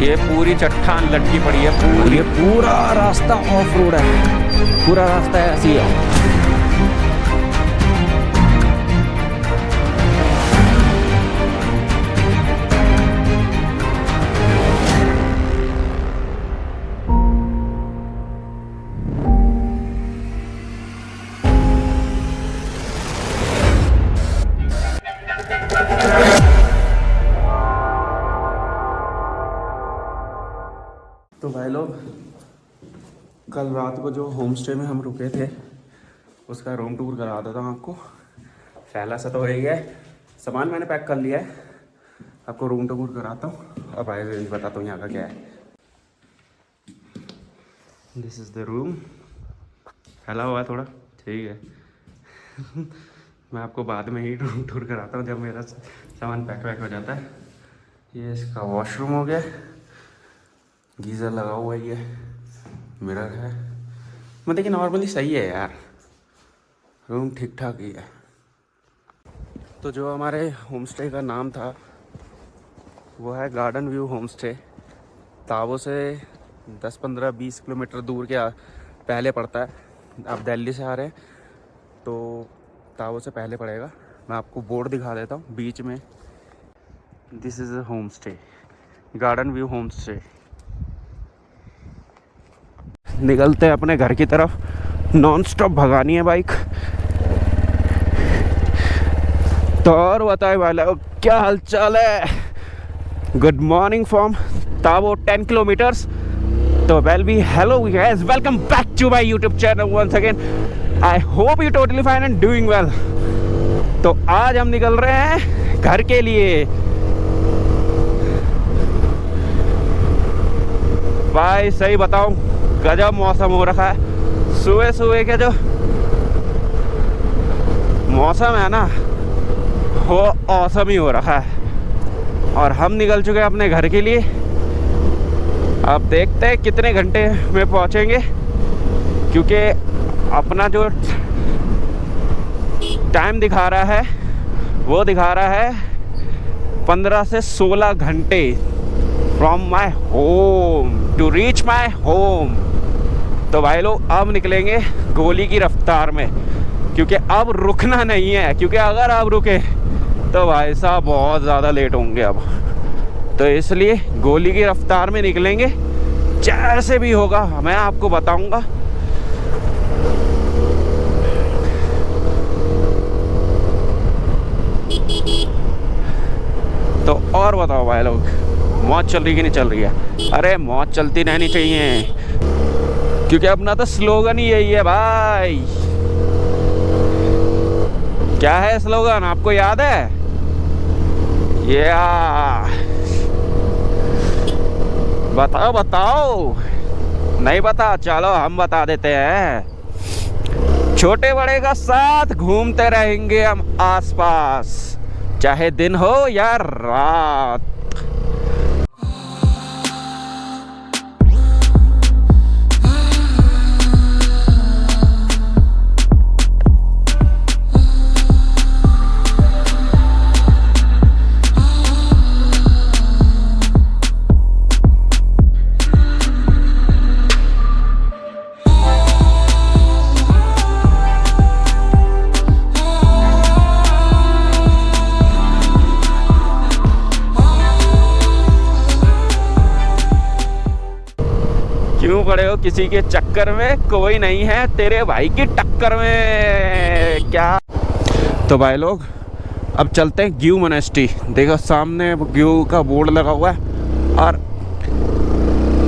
ये पूरी चट्टान लटकी पड़ी है पूरी। ये पूरा रास्ता ऑफ रोड है, पूरा रास्ता ऐसी है। तो भाई लोग, कल रात को जो होम स्टे में हम रुके थे उसका रूम टूर करा देता हूँ आपको। पहला सा तो हो गया है, सामान मैंने पैक कर लिया है, आपको रूम टूर कराता हूँ। अब आए रेंज बताता हूँ यहाँ का क्या है। This is the room. फैला हुआ है थोड़ा, ठीक है। मैं आपको बाद में ही रूम टूर कराता हूँ जब मेरा सामान पैक वैक हो जाता है। ये इसका वॉशरूम हो गया, गीज़र लगा हुआ है, ये मिरर है। मतलब कि नॉर्मली सही है यार, रूम ठीक ठाक ही है। तो जो हमारे होम स्टे का नाम था वो है garden view home stay. Tabo से 10-15-20 किलोमीटर दूर के पहले पड़ता है। आप दिल्ली से आ रहे हैं तो ताबो से पहले पड़ेगा। मैं आपको बोर्ड दिखा देता हूँ बीच में। This is a home stay, garden view home stay. निकलते हैं अपने घर की तरफ, नॉन स्टॉप भगानी है बाइक। तो और बताए वाला क्या हालचाल है। Good morning from Tabo 10 kilometres. तो well be hello guys, welcome back to my YouTube channel once again. I hope you totally fine and doing well. तो आज हम निकल रहे हैं घर के लिए। भाई सही बताऊं, गजब मौसम हो रखा है। सुबह सुबह के जो मौसम है ना वो औसम ही हो रखा है। और हम निकल चुके हैं अपने घर के लिए। अब देखते हैं कितने घंटे में पहुंचेंगे, क्योंकि अपना जो टाइम दिखा रहा है वो दिखा रहा है 15 से 16 घंटे from my home to reach my home. तो भाई लोग अब निकलेंगे गोली की रफ्तार में, क्योंकि अब रुकना नहीं है। क्योंकि अगर आप रुके तो भाई साहब बहुत ज़्यादा लेट होंगे अब। तो इसलिए गोली की रफ्तार में निकलेंगे, जैसे भी होगा मैं आपको बताऊंगा। तो और बताओ भाई लोग, मौज चल रही कि नहीं चल रही है? अरे मौज चलती रहनी चाहिए, क्योंकि अपना तो स्लोगन ही यही है भाई। क्या है स्लोगन, आपको याद है? ये बताओ बताओ। नहीं बता, चलो हम बता देते हैं। छोटे बड़े का साथ घूमते रहेंगे हम आसपास, चाहे दिन हो या रात। क्यों पड़े हो किसी के चक्कर में, कोई नहीं है तेरे भाई की टक्कर में। क्या तो भाई लोग अब चलते हैं ग्यू मोनेस्ट्री। देखो सामने ग्यू का बोर्ड लगा हुआ है और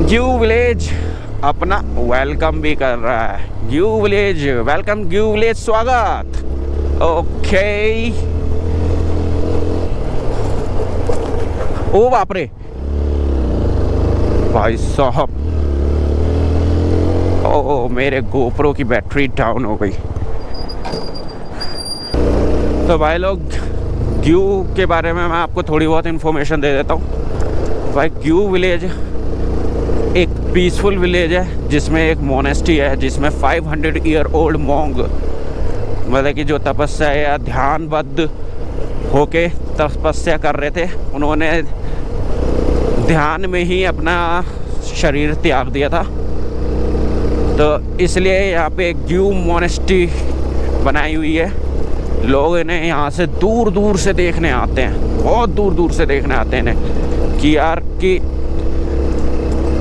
ग्यू विलेज अपना वेलकम भी कर रहा है। Gue village welcome, Gue village स्वागत। ओके। ओ बाप रे भाई साहब, ओ मेरे गोप्रो की बैटरी डाउन हो गई। तो भाई लोग ग्यू के बारे में मैं आपको थोड़ी बहुत इन्फॉर्मेशन दे देता हूँ। भाई ग्यू विलेज एक पीसफुल विलेज है, जिसमें एक मोनेस्ट्री है, जिसमें 500 ईयर ओल्ड मॉन्ग, मतलब कि जो तपस्या या ध्यानबद्ध होके तपस्या कर रहे थे, उन्होंने ध्यान में ही अपना शरीर त्याग दिया था। तो इसलिए यहाँ पे ग्यू मोनेस्ट्री बनाई हुई है। लोग इन्हें यहाँ से दूर दूर से देखने आते हैं, बहुत दूर दूर से देखने आते हैं इन्हें, कि यार कि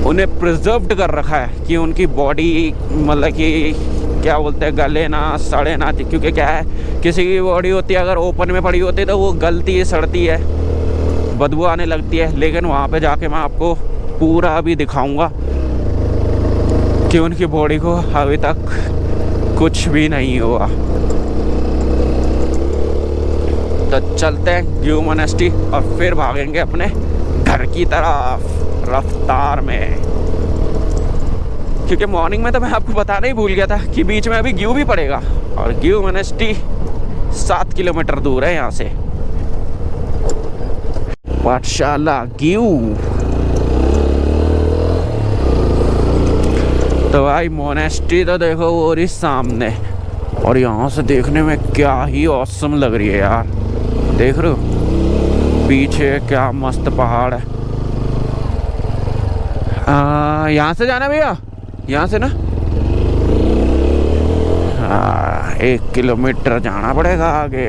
उन्हें प्रिजर्व्ड कर रखा है कि उनकी बॉडी मतलब कि क्या बोलते हैं, गले ना सड़े ना। क्योंकि क्या है, किसी की बॉडी होती है अगर ओपन में पड़ी होती है तो वो गलती है, सड़ती है, बदबू आने लगती है। लेकिन वहाँ पे जाके मैं आपको पूरा अभी दिखाऊंगा कि उनकी बॉडी को अभी तक कुछ भी नहीं हुआ। तो चलते हैं ग्यू मोनेस्ट्री और फिर भागेंगे अपने घर की तरफ रफ्तार में। क्योंकि मॉर्निंग में तो मैं आपको बताना ही भूल गया था कि बीच में अभी ग्यू भी पड़ेगा। और ग्यू मोनेस्ट्री 7 किलोमीटर दूर है यहाँ से। पाठशाला ग्यू। तो भाई मोनेस्ट्री तो देखो वो रही सामने, और यहाँ से देखने में क्या ही ऑसम लग रही है यार। देख रहे हो पीछे क्या मस्त पहाड़ है। यहाँ से जाना भैया, यहाँ से ना 1 किलोमीटर जाना पड़ेगा आगे।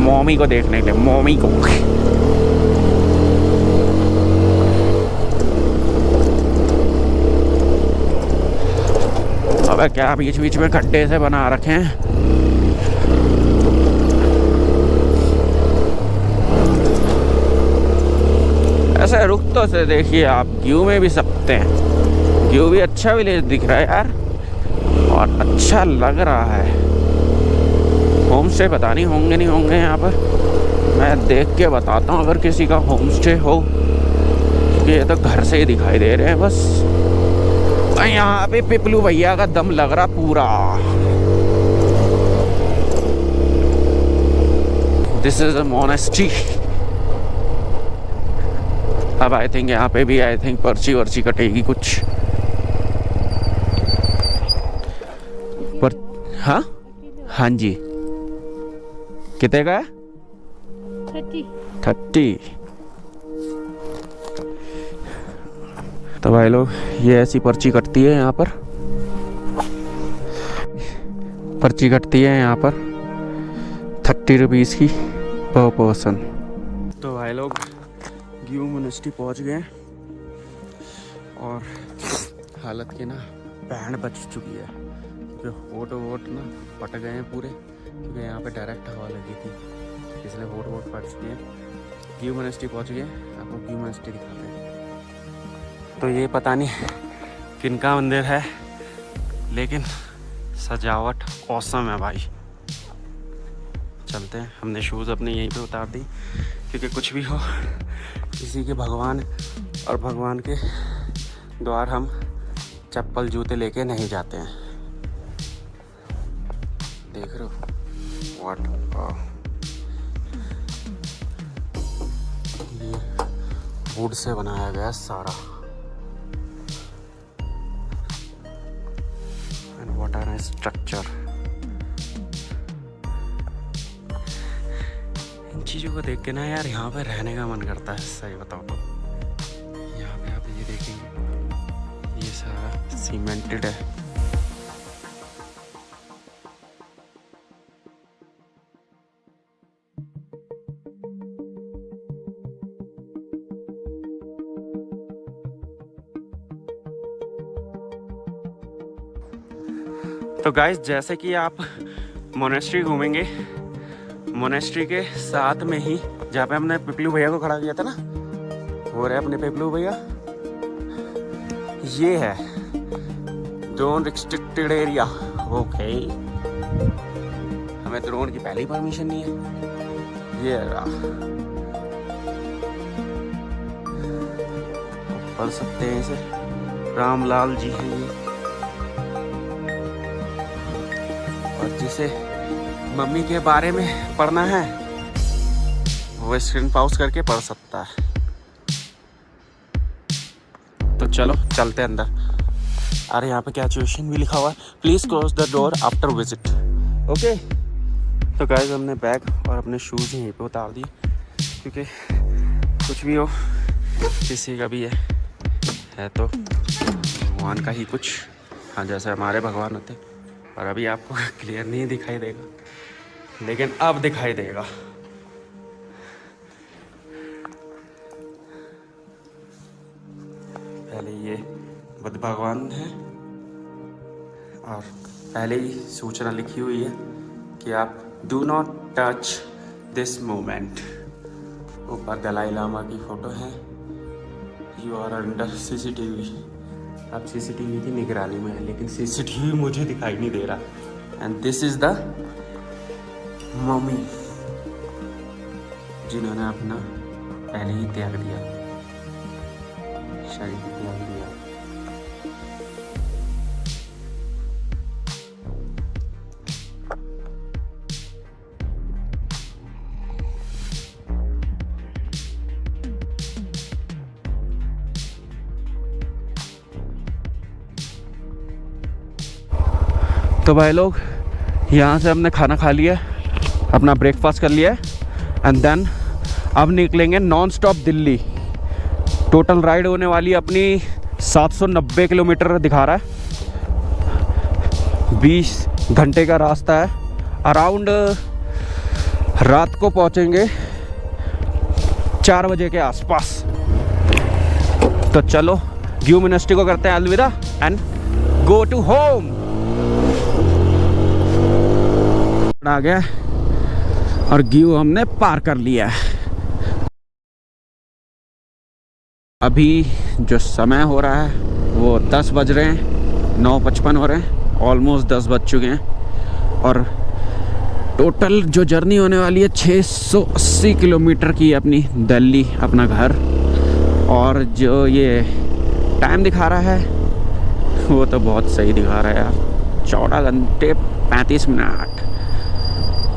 मॉमी को देखने के लिए, मॉमी को। अबे क्या बीच बीच में खड्डे से बना रखे हैं। ऐसे रुक तो से देखिए आप, ग्यू में भी सकते हैं। ग्यू भी अच्छा विलेज दिख रहा है यार, और अच्छा लग रहा है। होम स्टे पता नहीं होंगे नहीं होंगे यहाँ पर, मैं देख के बताता हूँ अगर किसी का होम स्टे हो, क्योंकि ये तो घर से ही दिखाई दे रहे हैं बस। यहाँ पे पिपलू भैया का दम लग रहा पूरा। This is a monastery. अब आई थिंक यहाँ पे भी पर्ची वर्ची कटेगी कुछ पर। हाँ जी, कितने का है? 30। तो भाई लोग ये ऐसी पर्ची कटती है यहाँ पर, पर्ची कटती है यहाँ पर 30 रुपीज़ की पर पर्सन। तो भाई लोग ग्यू मोनेस्ट्री पहुँच गए और हालत की ना बैंड बच चुकी है, क्योंकि वोट ना पट गए हैं पूरे, क्योंकि यहाँ पे डायरेक्ट हवा लगी थी, इसलिए वोट पट चुके हैं। ग्यू मोनेस्ट्री पहुँच गए, आपको ग्यू मोनेस्ट्री दिखाते हैं। तो ये पता नहीं किनका मंदिर है, लेकिन सजावट औसम है भाई। चलते हैं, हमने शूज़ अपने यहीं पे उतार दी, क्योंकि कुछ भी हो किसी के भगवान और भगवान के द्वार हम चप्पल जूते लेके नहीं जाते हैं। देख रहे हो वाट, ये वुड से बनाया गया सारा। And what are structure. इन चीज़ों को देख के ना यार यहाँ पे रहने का मन करता है, सही बताओ तो। यहाँ पे आप ये देखेंगे, ये सारा सीमेंटेड है। तो गाइस, जैसे कि आप मोनेस्ट्री घूमेंगे, मोनेस्ट्री के साथ में ही जहाँ पे हमने पिपलू भैया को खड़ा किया था ना, वो रहे अपने पिपलू भैया। ये है ड्रोन रिस्ट्रिक्टेड एरिया। ओके, हमें ड्रोन की पहली परमिशन नहीं है। ये रहा, पढ़ सकते हैं इसे, रामलाल जी हैं ये। और जिसे मम्मी के बारे में पढ़ना है वो स्क्रीन पॉज करके पढ़ सकता है। तो चलो चलते हैं अंदर। अरे यहाँ पे क्या सिचुएशन भी लिखा हुआ है, please close the door after visit. Okay, तो गाइस हमने बैग और अपने शूज़ यहीं पे उतार दिए, क्योंकि कुछ भी हो, किसी का भी है तो भगवान का ही कुछ। हाँ, जैसे हमारे भगवान होते, और अभी आपको क्लियर नहीं दिखाई देगा, लेकिन अब दिखाई देगा। पहले ये बुद्ध भगवान है, और पहले ही सूचना लिखी हुई है कि आप do not touch this moment. ऊपर दलाई लामा की फोटो है। You are under CCTV. अब सीसीटीवी की निगरानी में है, लेकिन सीसीटीवी मुझे दिखाई नहीं दे रहा। And this is the mummy, जिन्होंने अपना पहले ही त्याग दिया, शरीर त्याग दिया। तो भाई लोग, यहाँ से हमने खाना खा लिया, अपना ब्रेकफास्ट कर लिया, एंड देन अब निकलेंगे non stop Delhi. Total ride होने वाली अपनी 790 किलोमीटर दिखा रहा है। 20 घंटे का रास्ता है। अराउंड रात को पहुँचेंगे 4 बजे के आसपास। तो चलो ग्यू मिनिस्ट्री को करते हैं अलविदा एंड गो टू होम। आ गया और ग्यू हमने पार कर लिया है। अभी जो समय हो रहा है वो 10 बज रहे हैं, 9:55 हो रहे हैं, ऑलमोस्ट 10 बज चुके हैं। और टोटल जो जर्नी होने वाली है 680 किलोमीटर की, अपनी दिल्ली अपना घर। और जो ये टाइम दिखा रहा है वो तो बहुत सही दिखा रहा है यार, 14 घंटे 35 मिनट।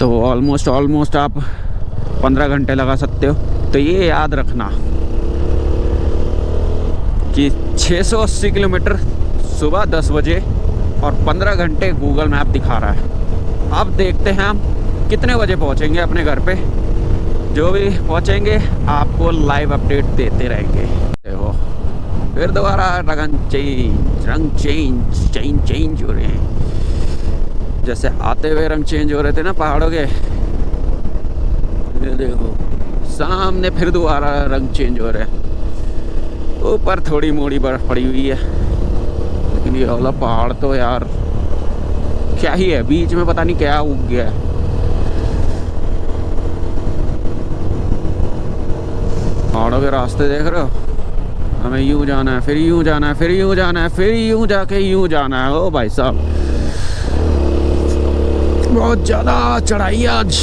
तो ऑलमोस्ट आप 15 घंटे लगा सकते हो। तो ये याद रखना कि 680 किलोमीटर सुबह 10 बजे और 15 घंटे गूगल मैप दिखा रहा है। अब देखते हैं हम कितने बजे पहुंचेंगे अपने घर पे। जो भी पहुंचेंगे आपको लाइव अपडेट देते रहेंगे। देखो फिर दोबारा रंग चेंज हो रहे हैं, जैसे आते हुए रंग चेंज हो रहे थे ना पहाड़ों के। ये देखो सामने फिर दोबारा रंग चेंज हो रहे हैं। ऊपर थोड़ी मोड़ी बर्फ पड़ी हुई है, लेकिन ये वाला पहाड़ तो यार क्या ही है, बीच में पता नहीं क्या उग गया है। पहाड़ों के रास्ते देख रहे हो, हमें यूं जाना है, फिर यूं जाना है, फिर यूं जाना है, फिर यूं जाके यूं जाना है। ओ भाई साहब बहुत ज्यादा चढ़ाई आज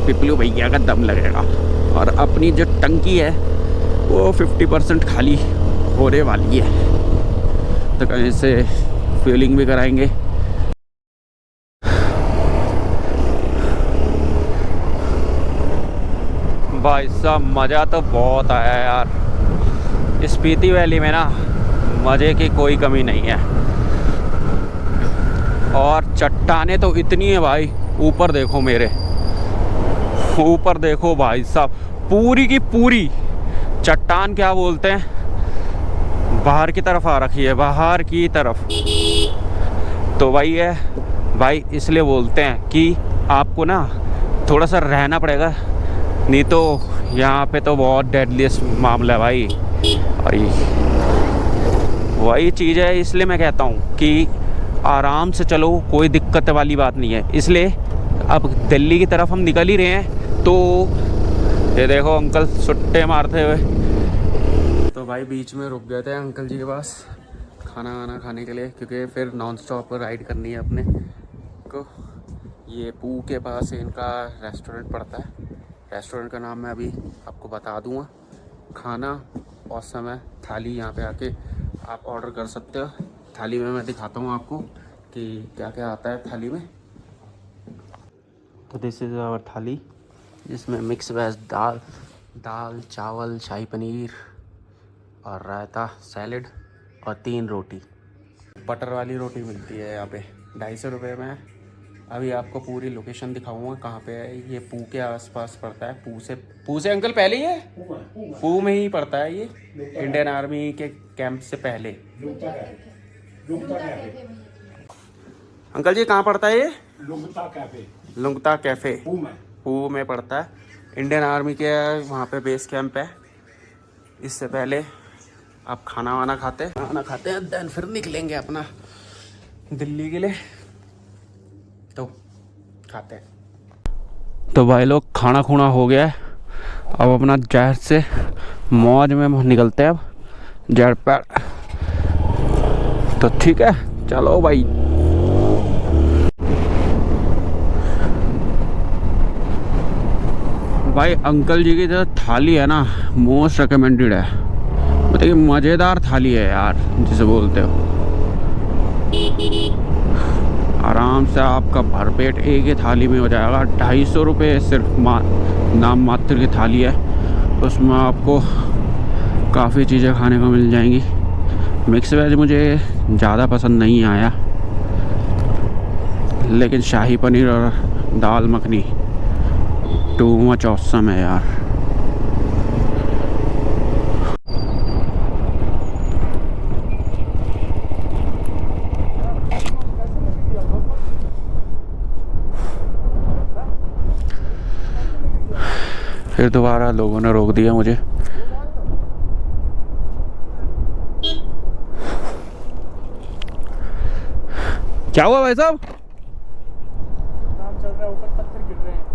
पिपलू भैया का दम लगेगा। और अपनी जो टंकी है वो 50% खाली होने वाली है, तो कहीं से फ्यूलिंग भी कराएंगे। भाई साहब मज़ा तो बहुत आया यार। स्पीति वैली में ना मज़े की कोई कमी नहीं है। और चट्टानें तो इतनी है भाई, ऊपर देखो, मेरे ऊपर देखो भाई साहब, पूरी की पूरी चट्टान क्या बोलते हैं, बाहर की तरफ आ रखी है, बाहर की तरफ। तो वही है भाई, इसलिए बोलते हैं कि आपको ना थोड़ा सा रहना पड़ेगा, नहीं तो यहाँ पे तो बहुत डेडलीस्ट मामला है भाई। और वही चीज़ है, इसलिए मैं कहता हूँ कि आराम से चलो, कोई दिक्कत वाली बात नहीं है। इसलिए अब दिल्ली की तरफ हम निकल ही रहे हैं। तो ये देखो अंकल सुट्टे मारते हुए। तो भाई बीच में रुक गए थे अंकल जी के पास खाना वाना खाने के लिए, क्योंकि फिर नॉन स्टॉप राइड करनी है अपने को। ये पू के पास इनका रेस्टोरेंट पड़ता है। रेस्टोरेंट का नाम मैं अभी आपको बता दूंगा। खाना और समय थाली यहाँ पे आके आप ऑर्डर कर सकते हो। थाली में मैं दिखाता हूँ आपको कि क्या क्या आता है थाली में। तो दिस इज़ आवर थाली, जिसमें मिक्स वेज दाल चावल शाही पनीर और रायता सैलेड और 3 रोटी। बटर वाली रोटी मिलती है यहाँ पे, 250 रुपये में अभी आपको पूरी लोकेशन दिखाऊंगा कहाँ पे है। ये पू के आसपास पड़ता है। पू से अंकल पहले ही है, पू में ही पड़ता है ये, इंडियन आर्मी के कैंप से पहले। अंकल जी कहाँ पड़ता है ये? लुंगता कैफे पू में पड़ता है। इंडियन आर्मी के वहाँ पे बेस कैंप है। इससे पहले आप खाना खाते हैं, देन फिर निकलेंगे अपना दिल्ली के लिए, तो खाते हैं। तो भाई लोग खाना खूना हो गया है, अब अपना जैट से मौज में निकलते हैं। अब जैट पर तो ठीक है, चलो भाई। भाई अंकल जी की जो थाली है ना, मोस्ट रिकमेंडेड है। मतलब मज़ेदार थाली है यार, जिसे बोलते हो। आराम से आपका भरपेट एक ही थाली में हो जाएगा। 250 रुपये सिर्फ नाम मात्र की थाली है। उसमें आपको काफ़ी चीज़ें खाने को मिल जाएंगी। मिक्स वेज मुझे ज़्यादा पसंद नहीं आया, लेकिन शाही पनीर और दाल मखनी टू मच ऑसम है यार। फिर दोबारा लोगों ने रोक दिया मुझे। क्या हुआ भाई साहब? काम चल रहा है, ऊपर पत्थर गिर रहे हैं।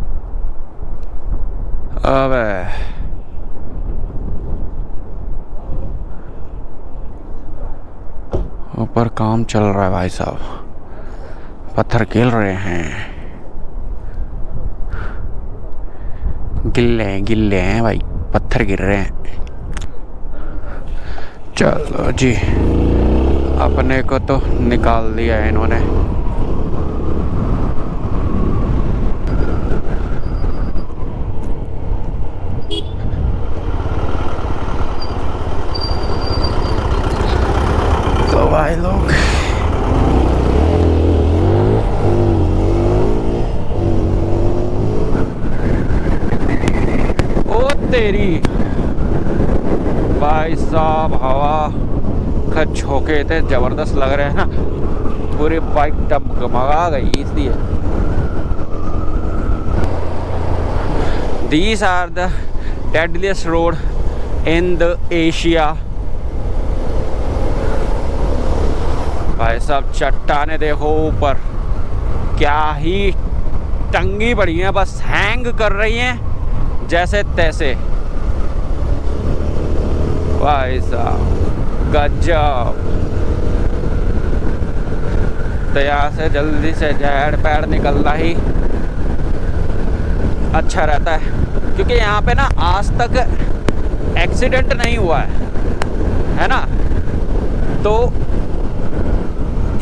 अबे ऊपर काम चल रहा है भाई साहब, पत्थर गिर रहे हैं। गिल्ले हैं भाई, पत्थर गिर रहे हैं। चलो जी, अपने को तो निकाल दिया है इन्होंने। तो भाई लोग तेरी भाई साहब, हवा का झोंके थे जबरदस्त लग रहे हैं ना, पूरी बाइक डगमगा गई। इसलिए These are the deadliest road in the Asia। भाई साहब चट्टाने देखो ऊपर, क्या ही टंगी पड़ी हैं, बस हैंग कर रही हैं जैसे तैसे। भाई साहब गजब। तो यहाँ से जल्दी से जैड पैड निकलना ही अच्छा रहता है, क्योंकि यहाँ पे ना आज तक एक्सीडेंट नहीं हुआ है ना, तो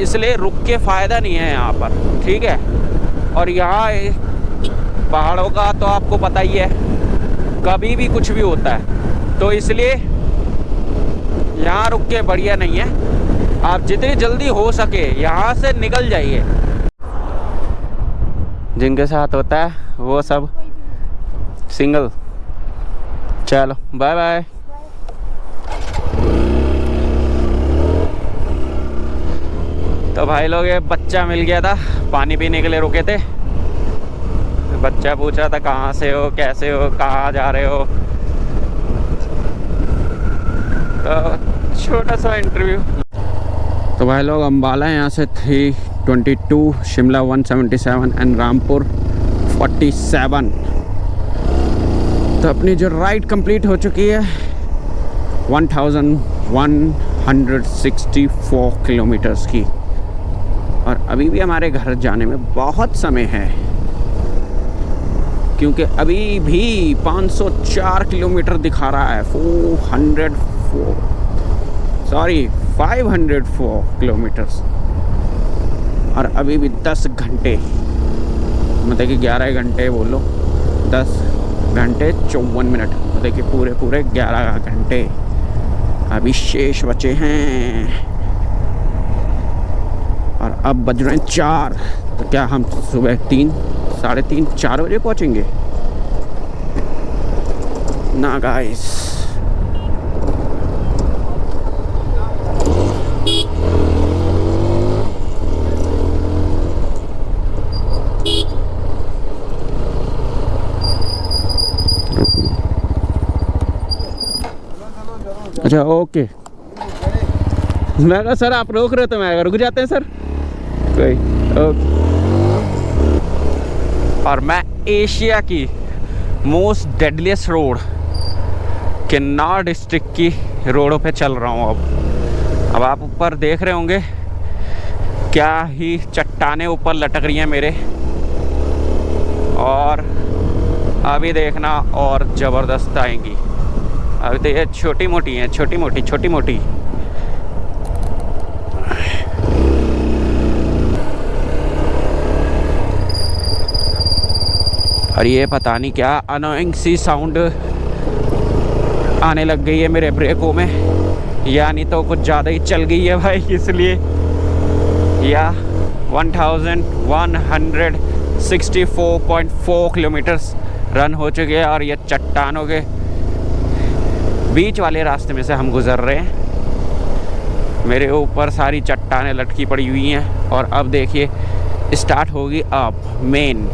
इसलिए रुक के फ़ायदा नहीं है यहाँ पर, ठीक है। और यहाँ पहाड़ों का तो आपको पता ही है, कभी भी कुछ भी होता है, तो इसलिए यहाँ रुक के बढ़िया नहीं है। आप जितनी जल्दी हो सके यहाँ से निकल जाइए। जिनके साथ होता है वो सब सिंगल। चलो बाय बाय। तो भाई लोग ये बच्चा मिल गया था, पानी पीने के लिए रुके थे। बच्चा पूछ रहा था कहाँ से हो, कैसे हो, कहाँ जा रहे हो। तो छोटा सा इंटरव्यू। तो भाई लोग अम्बाला यहाँ से 322, शिमला 177 एंड रामपुर 47। तो अपनी जो राइड कंप्लीट हो चुकी है 1164 किलोमीटर्स की, और अभी भी हमारे घर जाने में बहुत समय है, क्योंकि अभी भी 504 किलोमीटर दिखा रहा है। 504 किलोमीटर्स, और अभी भी 10 घंटे, मतलब कि 11 घंटे बोलो, 10 घंटे 54 मिनट, मतलब कि पूरे 11 घंटे अभी शेष बचे हैं। और अब बज रहे हैं 4, तो क्या हम सुबह 3, साढ़े 3, 4 बजे पहुँचेंगे ना गाइस। अच्छा ओके, मैं कहा सर आप रोक रहे तो मैं रुक जाते हैं सर कोई। ओके। और मैं एशिया की most deadliest road Kinnaur district की रोडों पे चल रहा हूँ। अब आप ऊपर देख रहे होंगे क्या ही चट्टानें ऊपर लटक रही हैं मेरे, और अभी देखना और ज़बरदस्त आएंगी। अभी तो ये छोटी मोटी हैं, छोटी मोटी। और ये पता नहीं क्या अनोइंग सी साउंड आने लग गई है मेरे ब्रेकों में, यानी तो कुछ ज़्यादा ही चल गई है भाई, इसलिए। या 1164.4 किलोमीटर्स रन हो चुके हैं, और ये चट्टानों के बीच वाले रास्ते में से हम गुज़र रहे हैं। मेरे ऊपर सारी चट्टानें लटकी पड़ी हुई हैं, और अब देखिए स्टार्ट होगी अब मेन।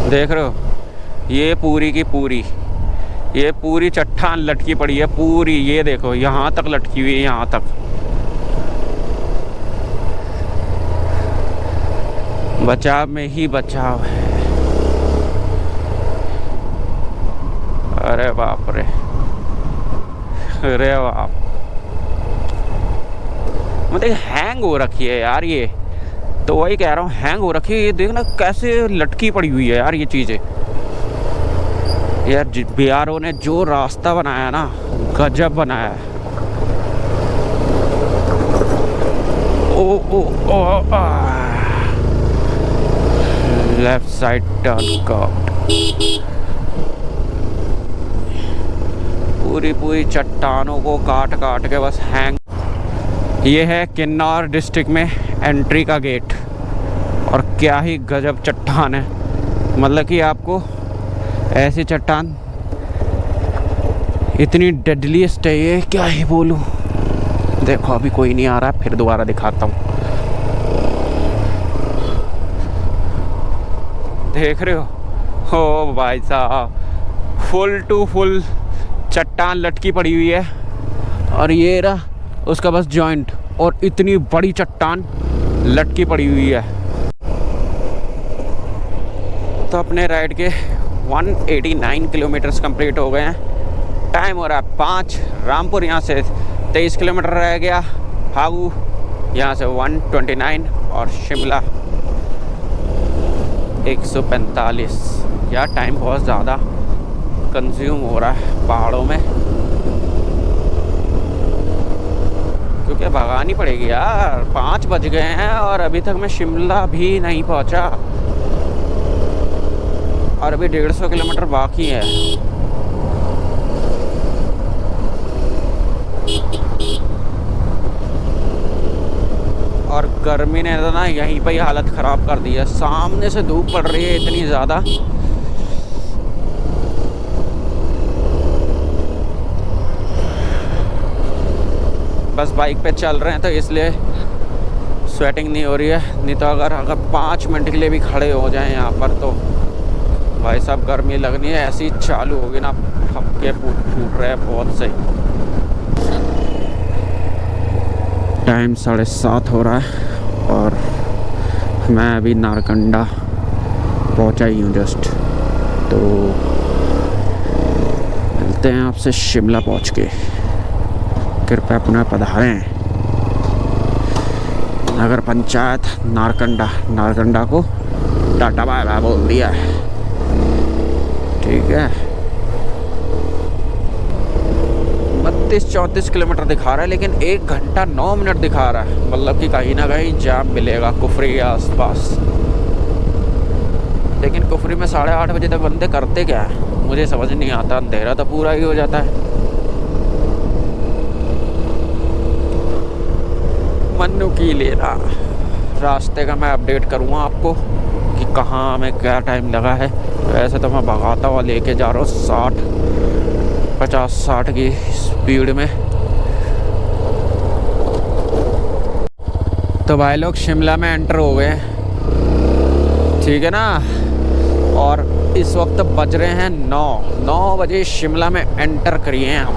देख रहे हो ये पूरी की पूरी, ये पूरी चट्टान लटकी पड़ी है पूरी, ये देखो यहाँ तक लटकी हुई है, यहाँ तक। बचाव में ही बचाव है। अरे बाप रे, अरे बाप, मतलब हैंग हो रखी है यार ये, तो वही कह रहा हूँ हैंग हो रखी है। ये देखना कैसे लटकी पड़ी हुई है यार ये चीज़ें। यार BRO ने जो रास्ता बनाया ना, गजब बनाया है। ओ ओ ओ लेफ्ट साइड टर्न कट। पूरी चट्टानों को काट के बस हैंग। ये है किन्नौर डिस्ट्रिक्ट में एंट्री का गेट, और क्या ही गजब चट्टान है। मतलब कि आपको ऐसी चट्टान इतनी डेडलीस्ट है ये, क्या ही बोलूं। देखो अभी कोई नहीं आ रहा, फिर दोबारा दिखाता हूँ। देख रहे हो ओ भाई साहब, फुल टू फुल चट्टान लटकी पड़ी हुई है, और ये रहा उसका बस जॉइंट, और इतनी बड़ी चट्टान लटकी पड़ी हुई है। तो अपने राइड के 189 किलोमीटर्स कंप्लीट हो गए हैं। टाइम हो रहा है 5। रामपुर यहाँ से 23 किलोमीटर रह गया, फागू यहाँ से 129, और शिमला 145। यार टाइम बहुत ज़्यादा कंज्यूम हो रहा है पहाड़ों में, क्योंकि भगानी पड़ेगी यार। 5 बज गए हैं और अभी तक मैं शिमला भी नहीं पहुंचा, और अभी 150 किलोमीटर बाकी है। और गर्मी ने तो ना यहीं पे ही हालत ख़राब कर दी है। सामने से धूप पड़ रही है इतनी ज़्यादा, बस बाइक पे चल रहे हैं तो इसलिए स्वेटिंग नहीं हो रही है। नहीं तो अगर 5 मिनट के लिए भी खड़े हो जाएं यहाँ पर तो भाई साहब गर्मी लगनी है। ऐसी चालू होगी ना, फक्के फूट रहे हैं बहुत सही। टाइम 7:30 हो रहा है, और मैं अभी नारकंडा पहुँचा ही हूँ जस्ट। तो मिलते हैं आपसे शिमला पहुँच के। कृपया पुनः पधारें नगर पंचायत नारकंडा। नारकंडा को टाटा बाय बाय बोल दिया है, ठीक है। 32-34 किलोमीटर दिखा रहा है, लेकिन 1 घंटा 9 मिनट दिखा रहा है। मतलब कि कहीं ना कहीं जाम मिलेगा कुफरी के आसपास, लेकिन लेकिन कुफरी में 8:30 बजे तक बंदे करते क्या है मुझे समझ नहीं आता। अंधेरा तो पूरा ही हो जाता है। मन्नू की लेना रास्ते का मैं अपडेट करूँगा आपको कि कहाँ हमें क्या टाइम लगा है। वैसे तो मैं भगाता हुआ लेके जा रहा हूँ 50-60 की स्पीड में। तो भाई लोग शिमला में एंटर हो गए, ठीक है ना। और इस वक्त बज रहे हैं 9 बजे शिमला में एंटर करिए हम।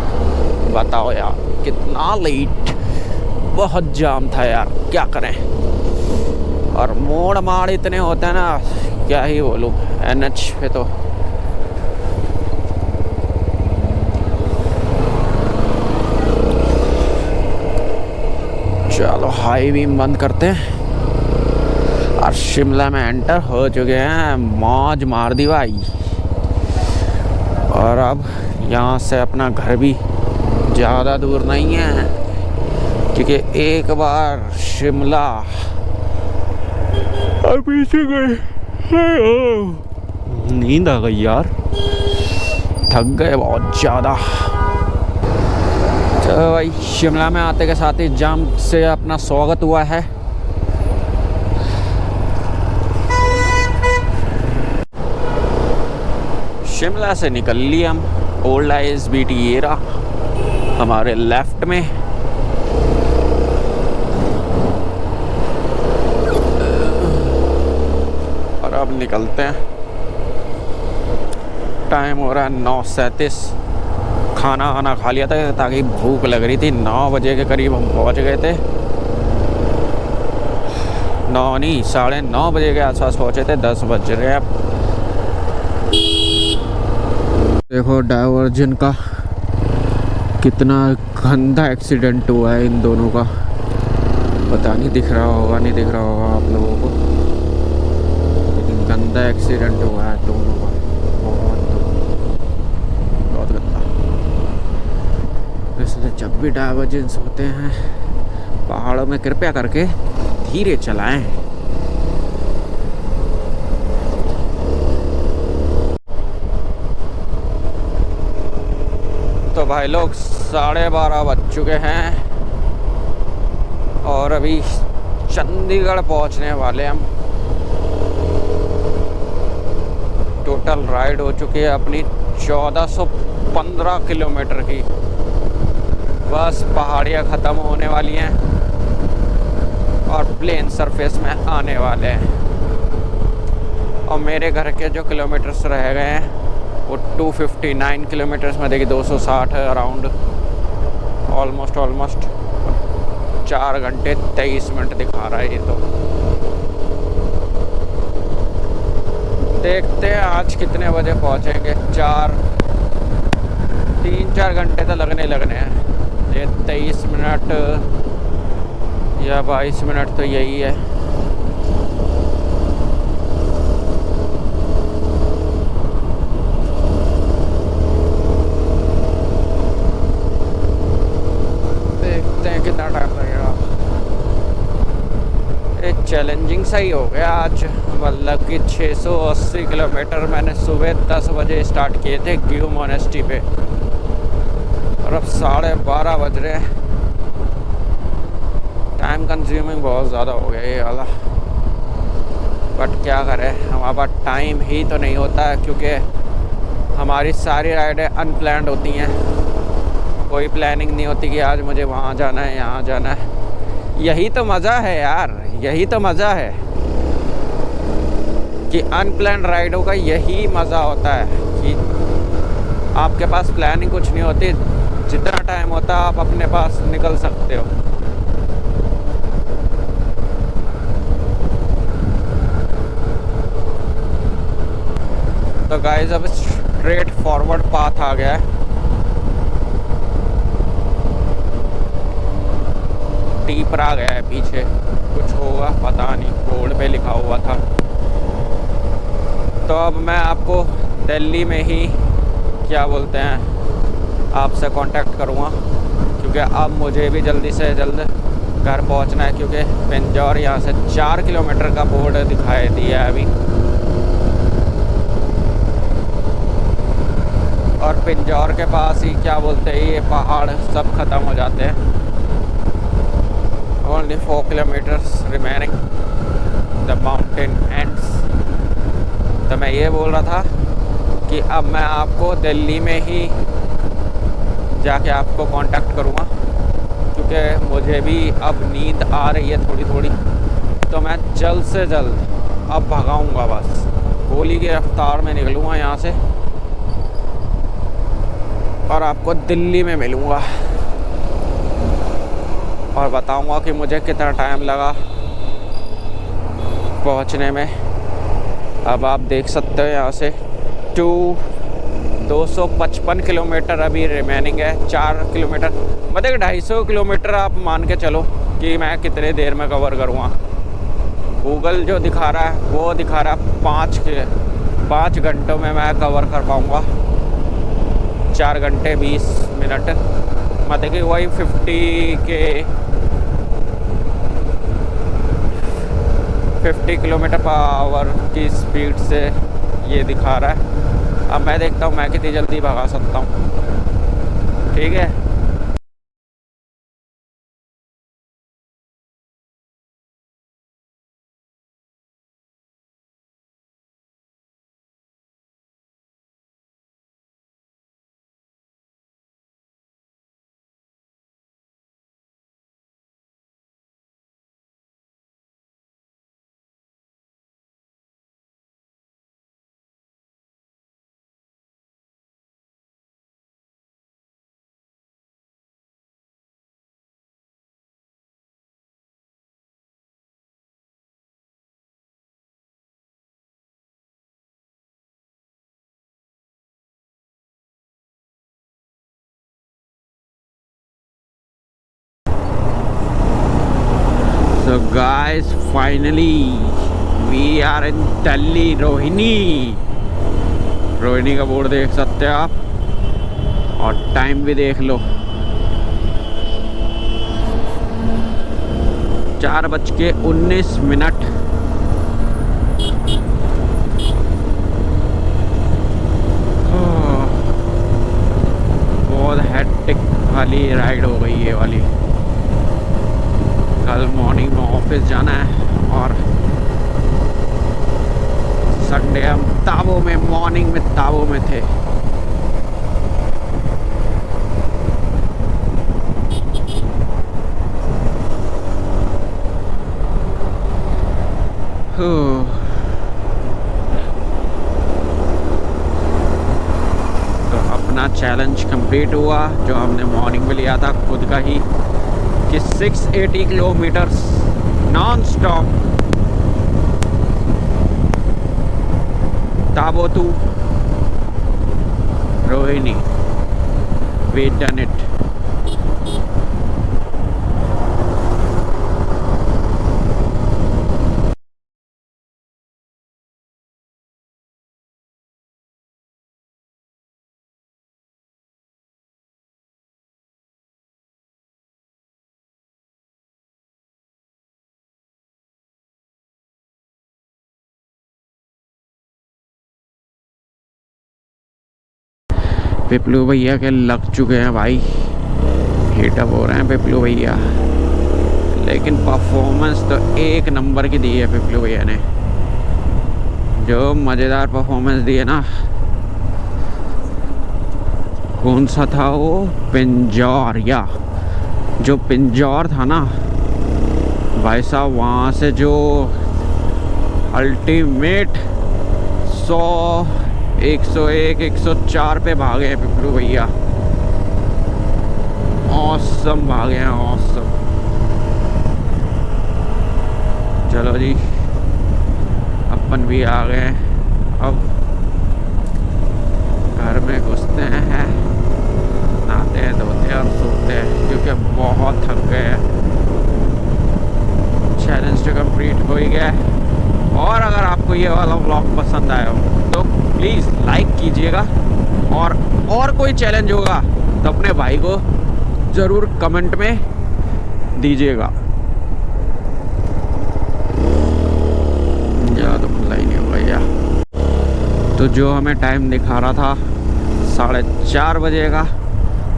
बताओ यार कितना लेट, बहुत जाम था यार, क्या करें। और मोड़ माड़ इतने होते हैं ना, क्या ही बोलूं। NH पे तो चलो हाई बीम बंद करते हैं और शिमला में एंटर हो चुके हैं। मौज मार दी भाई। और अब यहाँ से अपना घर भी ज़्यादा दूर नहीं है, क्योंकि एक बार शिमला पीछे गए। नींद आ गई यार, थक गए बहुत ज़्यादा। तो भाई शिमला में आते के साथ ही जाम से अपना स्वागत हुआ है। शिमला से निकल लिए हम। ओल्ड ISBT एरा हमारे लेफ्ट में। और अब निकलते हैं। टाइम हो रहा है 9:37। खाना वाना खा लिया था ताकि भूख लग रही थी। 9 बजे के करीब हम पहुंच गए थे। 9 नहीं, 9:30 बजे के आसपास पहुंचे थे। 10 बज रहे हैं अब। देखो डाइवर्जन का कितना गंदा एक्सीडेंट हुआ है इन दोनों का। पता नहीं दिख रहा होगा नहीं दिख रहा होगा आप लोगों को, लेकिन गंदा एक्सीडेंट हुआ है दोनों का। बहुत गंदा। इसलिए जब भी डाइवर्जेंस होते हैं पहाड़ों में कृपया करके धीरे चलाएं। तो भाई लोग 12:30 बज चुके हैं और अभी चंडीगढ़ पहुंचने वाले हम। टोटल राइड हो चुकी है अपनी 1415 किलोमीटर की। बस पहाड़ियाँ ख़त्म होने वाली हैं और प्लेन सरफेस में आने वाले हैं। और मेरे घर के जो किलोमीटर्स रह गए हैं वो 259 किलोमीटर्स में, देखिए 260 अराउंड। ऑलमोस्ट 4 घंटे 23 मिनट दिखा रहा है ये तो। देखते हैं आज कितने बजे पहुंचेंगे। 3-4 घंटे तो लगने हैं। ये 23 मिनट या 22 मिनट तो यही है। देखते हैं कितना टाइम लगेगा। एक चैलेंजिंग सही हो गया आज। मतलब कि 680 किलोमीटर मैंने सुबह 10 बजे स्टार्ट किए थे ग्यू मोनेस्टी पे, और अब 12:30 बज रहे हैं। टाइम कंज्यूमिंग बहुत ज़्यादा हो गया ये वाला, बट क्या करें, हमारे पास टाइम ही तो नहीं होता है, क्योंकि हमारी सारी राइडें अनप्लैंड होती हैं। कोई प्लानिंग नहीं होती कि आज मुझे वहाँ जाना है यहाँ जाना है। यही तो मज़ा है यार, यही तो मज़ा है कि अनप्लैंड राइडों का यही मज़ा होता है कि आपके पास प्लानिंग कुछ नहीं होती। जितना टाइम होता है आप अपने पास निकल सकते हो। तो गाइस अब स्ट्रेट फॉरवर्ड पाथ आ गया है। टीपर आ गया है पीछे, कुछ होगा पता नहीं, बोर्ड पे लिखा हुआ था। तो अब मैं आपको दिल्ली में ही क्या बोलते हैं आपसे कांटेक्ट करूँगा, क्योंकि अब मुझे भी जल्दी से जल्द घर पहुँचना है, क्योंकि पिंजौर यहाँ से 4 किलोमीटर का बोर्ड दिखाई दिया है अभी। और पिंजौर के पास ही क्या बोलते हैं ये पहाड़ सब ख़त्म हो जाते हैं। Only 4 kilometres remaining the mountain ends. तो मैं ये बोल रहा था कि अब मैं आपको दिल्ली में ही जाके आपको कांटेक्ट करूँगा, क्योंकि मुझे भी अब नींद आ रही है थोड़ी थोड़ी। तो मैं जल्द से जल्द अब भगाऊँगा, बस गोली की रफ्तार में निकलूँगा यहाँ से और आपको दिल्ली में मिलूँगा और बताऊँगा कि मुझे कितना टाइम लगा पहुँचने में। अब आप देख सकते हो यहाँ से 255 किलोमीटर अभी रिमेनिंग है। 4 किलोमीटर मतलब 250 किलोमीटर आप मान के चलो कि मैं कितने देर में कवर करूँगा। गूगल जो दिखा रहा है वो दिखा रहा है 5 घंटों में मैं कवर कर पाऊँगा। 4 घंटे 20 मिनट मतलब कि वही 50 किलोमीटर पर आवर की स्पीड से ये दिखा रहा है। अब मैं देखता हूँ मैं कितनी जल्दी भगा सकता हूँ। ठीक है, so guys finally we are in Delhi Rohini का बोर्ड देख सकते हैं आप और टाइम भी देख लो 4:19। बहुत हेक्टिक वाली राइड हो गई ये वाली। कल मॉर्निंग में ऑफिस जाना है और संडे हम ताबो में मॉर्निंग में ताबो में थे। तो अपना चैलेंज कंप्लीट हुआ जो हमने मॉर्निंग में लिया था खुद का ही कि 680 kilometres non stop Tabo to Rohini. We done it. Piplu भैया के लग चुके हैं भाई, हीटअप हो रहे हैं पिपलू भैया, लेकिन परफॉर्मेंस तो एक नंबर की दी है पिपलू भैया ने। जो मज़ेदार परफॉर्मेंस दी है ना। कौन सा था वो, पिंजौर, या जो पिंजौर था ना भाई साहब, वहाँ से जो अल्टीमेट 100 101 104 पे भागे हैं पिपलू भैया। ऑसम भागे हैं, ऑसम। चलो जी अपन भी आ गए हैं। अब घर में घुसते हैं, नहाते हैं, धोते हैं और सोते हैं क्योंकि बहुत थक गए हैं। चैलेंज तो कंप्लीट हो ही गया। और अगर आपको ये वाला व्लॉग पसंद आया हो तो प्लीज़ लाइक कीजिएगा, और कोई चैलेंज होगा तो अपने भाई को ज़रूर कमेंट में दीजिएगा। ज़्यादा तो खुला ही नहीं होगा यार। तो जो हमें टाइम दिखा रहा था 4:30 बजे का।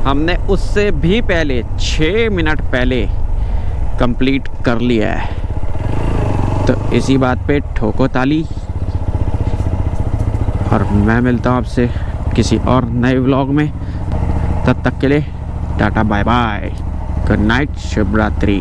हमने उससे भी पहले 6 मिनट पहले कंप्लीट कर लिया है। तो इसी बात पे ठोको ताली। और मैं मिलता हूँ आपसे किसी और नए व्लॉग में। तब तक के लिए टाटा बाय बाय, गुड नाइट, शुभ रात्रि।